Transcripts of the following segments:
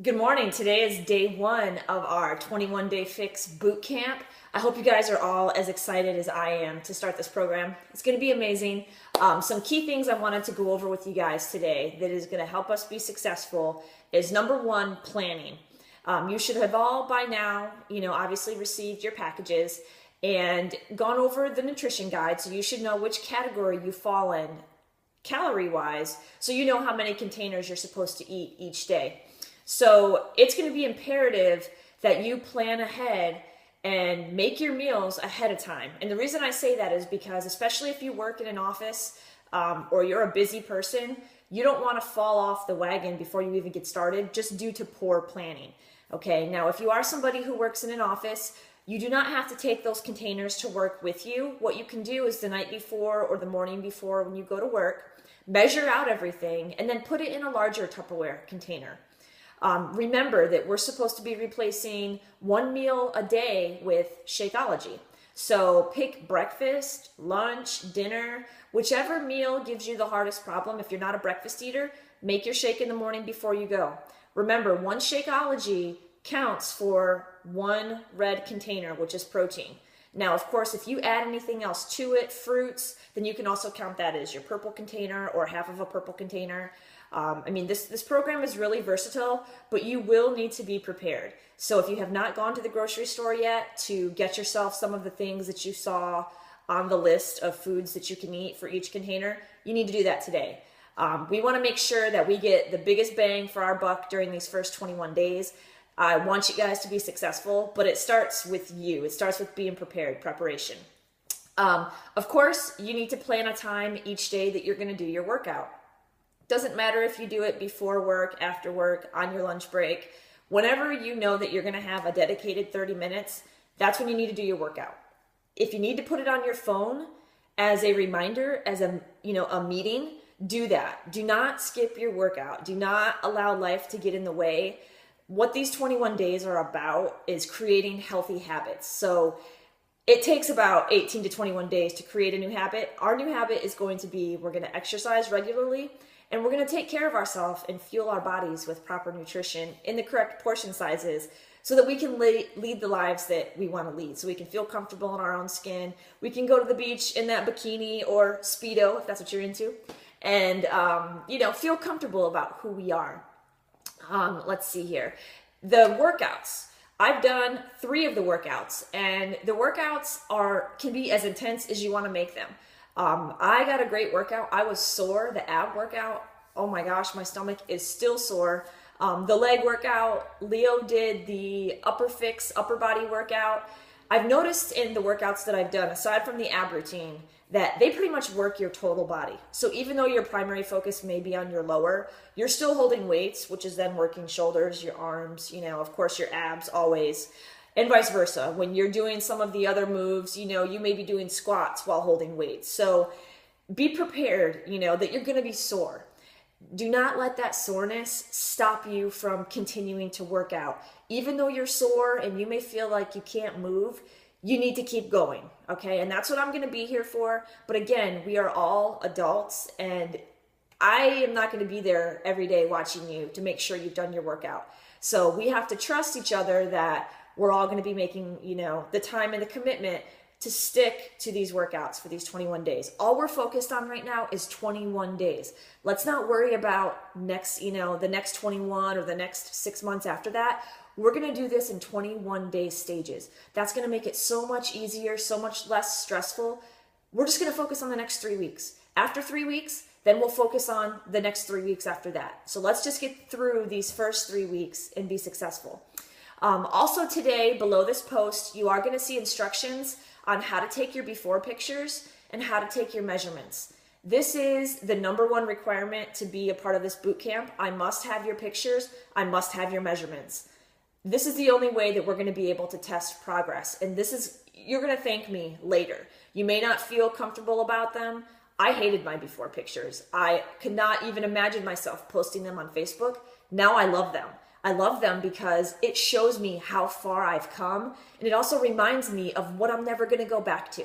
Good morning. Today is day one of our 21-day Fix Bootcamp. I hope you guys are all as excited as I am to start this program. It's going to be amazing. Some key things I wanted to go over with you guys today that is going to help us be successful is number one, planning. You should have all by now, obviously received your packages and gone over the nutrition guide, so you should know which category you fall in calorie-wise, so you know how many containers you're supposed to eat each day. So it's going to be imperative that you plan ahead and make your meals ahead of time. And the reason I say that is because, especially if you work in an office or you're a busy person, you don't want to fall off the wagon before you even get started just due to poor planning. Okay, now if you are somebody who works in an office, you do not have to take those containers to work with you. What you can do is the night before or the morning before when you go to work, measure out everything and then put it in a larger Tupperware container. Remember that we're supposed to be replacing one meal a day with Shakeology. So pick breakfast, lunch, dinner, whichever meal gives you the hardest problem. If you're not a breakfast eater, make your shake in the morning before you go. Remember, one Shakeology counts for one red container, which is protein. Now, of course, if you add anything else to it, fruits, then you can also count that as your purple container or half of a purple container. This program is really versatile, but you will need to be prepared. So if you have not gone to the grocery store yet to get yourself some of the things that you saw on the list of foods that you can eat for each container, you need to do that today. We want to make sure that we get the biggest bang for our buck during these first 21 days. I want you guys to be successful, but it starts with you. It starts with being prepared, preparation. Of course, you need to plan a time each day that you're going to do your workout. Doesn't matter if you do it before work, after work, on your lunch break. Whenever you know that you're going to have a dedicated 30 minutes, that's when you need to do your workout. If you need to put it on your phone as a reminder, as a meeting, do that. Do not skip your workout. Do not allow life to get in the way. What these 21 days are about is creating healthy habits. So it takes about 18 to 21 days to create a new habit. Our new habit is going to be, we're going to exercise regularly, and we're going to take care of ourselves and fuel our bodies with proper nutrition in the correct portion sizes so that we can lead the lives that we want to lead. So we can feel comfortable in our own skin. We can go to the beach in that bikini or Speedo, if that's what you're into, and feel comfortable about who we are. Let's see here. The workouts. I've done 3 of the workouts, and the workouts can be as intense as you want to make them. I got a great workout. I was sore. The ab workout, oh my gosh, my stomach is still sore. The leg workout, Leo did the upper body workout. I've noticed in the workouts that I've done, aside from the ab routine, that they pretty much work your total body. So even though your primary focus may be on your lower, you're still holding weights, which is then working shoulders, your arms, of course your abs always. And vice versa. When you're doing some of the other moves, you may be doing squats while holding weights. So be prepared, that you're going to be sore. Do not let that soreness stop you from continuing to work out. Even though you're sore and you may feel like you can't move, you need to keep going, okay? And that's what I'm going to be here for. But again, we are all adults, and I am not going to be there every day watching you to make sure you've done your workout. So we have to trust each other that we're all going to be making, the time and the commitment to stick to these workouts for these 21 days. All we're focused on right now is 21 days. Let's not worry about the next 21 or the next 6 months after that. We're going to do this in 21 day stages. That's going to make it so much easier, so much less stressful. We're just going to focus on the next 3 weeks. After 3 weeks, then we'll focus on the next 3 weeks after that. So let's just get through these first 3 weeks and be successful. Also today, below this post, you are going to see instructions on how to take your before pictures and how to take your measurements. This is the number one requirement to be a part of this boot camp. I must have your pictures. I must have your measurements. This is the only way that we're going to be able to test progress. And you're going to thank me later. You may not feel comfortable about them. I hated my before pictures. I could not even imagine myself posting them on Facebook. Now I love them. I love them because it shows me how far I've come, and it also reminds me of what I'm never going to go back to.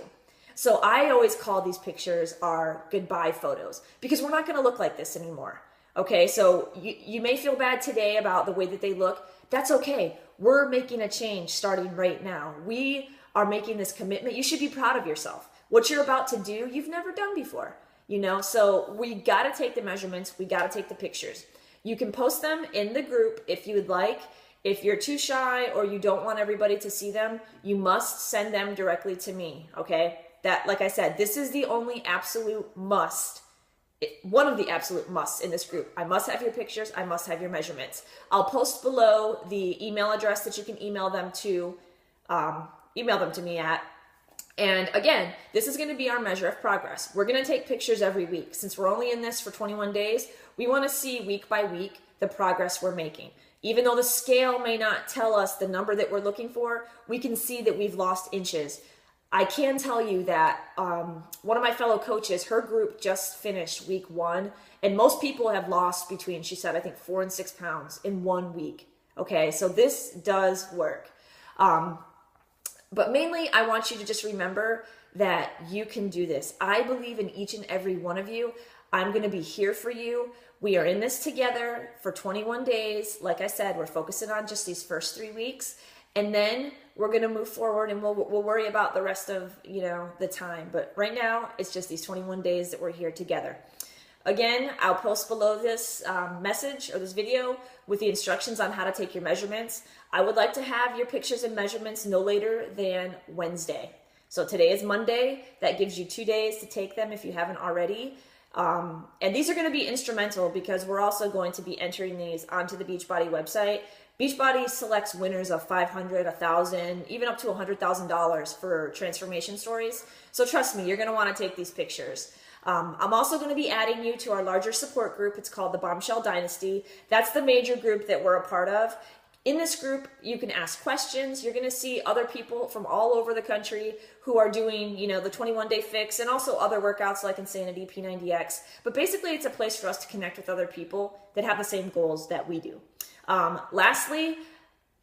So I always call these pictures our goodbye photos because we're not going to look like this anymore. Okay, so you may feel bad today about the way that they look. That's okay. We're making a change starting right now. We are making this commitment. You should be proud of yourself. What you're about to do, you've never done before, you know? So we got to take the measurements. We got to take the pictures. You can post them in the group if you would like. If you're too shy or you don't want everybody to see them, you must send them directly to me, okay? That, like I said, this is the only absolute must, one of the absolute musts in this group. I must have your pictures. I must have your measurements. I'll post below the email address that you can email them to me at. And again, this is going to be our measure of progress. We're going to take pictures every week. Since we're only in this for 21 days, we want to see week by week the progress we're making. Even though the scale may not tell us the number that we're looking for, we can see that we've lost inches. I can tell you that one of my fellow coaches, her group just finished week 1, and most people have lost between, she said, I think 4 and 6 pounds in 1 week. Okay, so this does work. But mainly, I want you to just remember that you can do this. I believe in each and every one of you. I'm going to be here for you. We are in this together for 21 days. Like I said, we're focusing on just these first 3 weeks. And then we're going to move forward and we'll worry about the rest of, the time. But right now, it's just these 21 days that we're here together. Again, I'll post below this message or this video with the instructions on how to take your measurements. I would like to have your pictures and measurements no later than Wednesday. So today is Monday. That gives you 2 days to take them if you haven't already. And these are going to be instrumental because we're also going to be entering these onto the Beachbody website. Beachbody selects winners of $500, $1,000, even up to $100,000 for transformation stories. So trust me, you're going to want to take these pictures. I'm also going to be adding you to our larger support group. It's called the Bombshell Dynasty. That's the major group that we're a part of. In this group, you can ask questions. You're going to see other people from all over the country who are doing, the 21-day fix and also other workouts like Insanity, P90X. But basically, it's a place for us to connect with other people that have the same goals that we do. Lastly,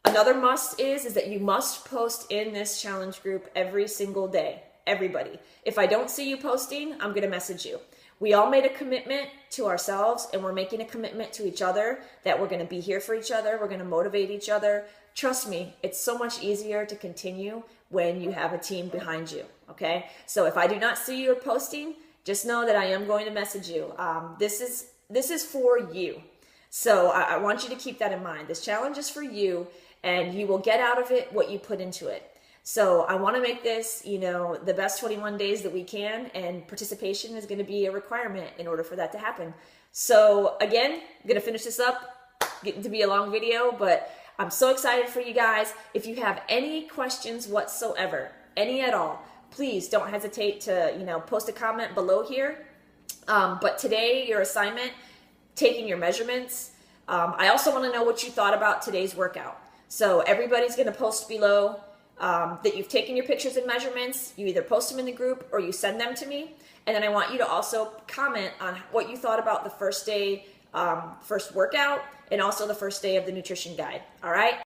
another must is that you must post in this challenge group every single day. Everybody. If I don't see you posting, I'm going to message you. We all made a commitment to ourselves and we're making a commitment to each other that we're going to be here for each other. We're going to motivate each other. Trust me, it's so much easier to continue when you have a team behind you. Okay. So if I do not see you posting, just know that I am going to message you. This is for you. So I want you to keep that in mind. This challenge is for you and you will get out of it what you put into it. So I want to make this, the best 21 days that we can, and participation is going to be a requirement in order for that to happen. So again, I'm going to finish this up, getting to be a long video, but I'm so excited for you guys. If you have any questions whatsoever, any at all, please don't hesitate to, post a comment below here. But today, your assignment, taking your measurements. I also want to know what you thought about today's workout. So everybody's going to post below that you've taken your pictures and measurements. You either post them in the group or you send them to me. And then I want you to also comment on what you thought about the first day, first workout, and also the first day of the nutrition guide. All right.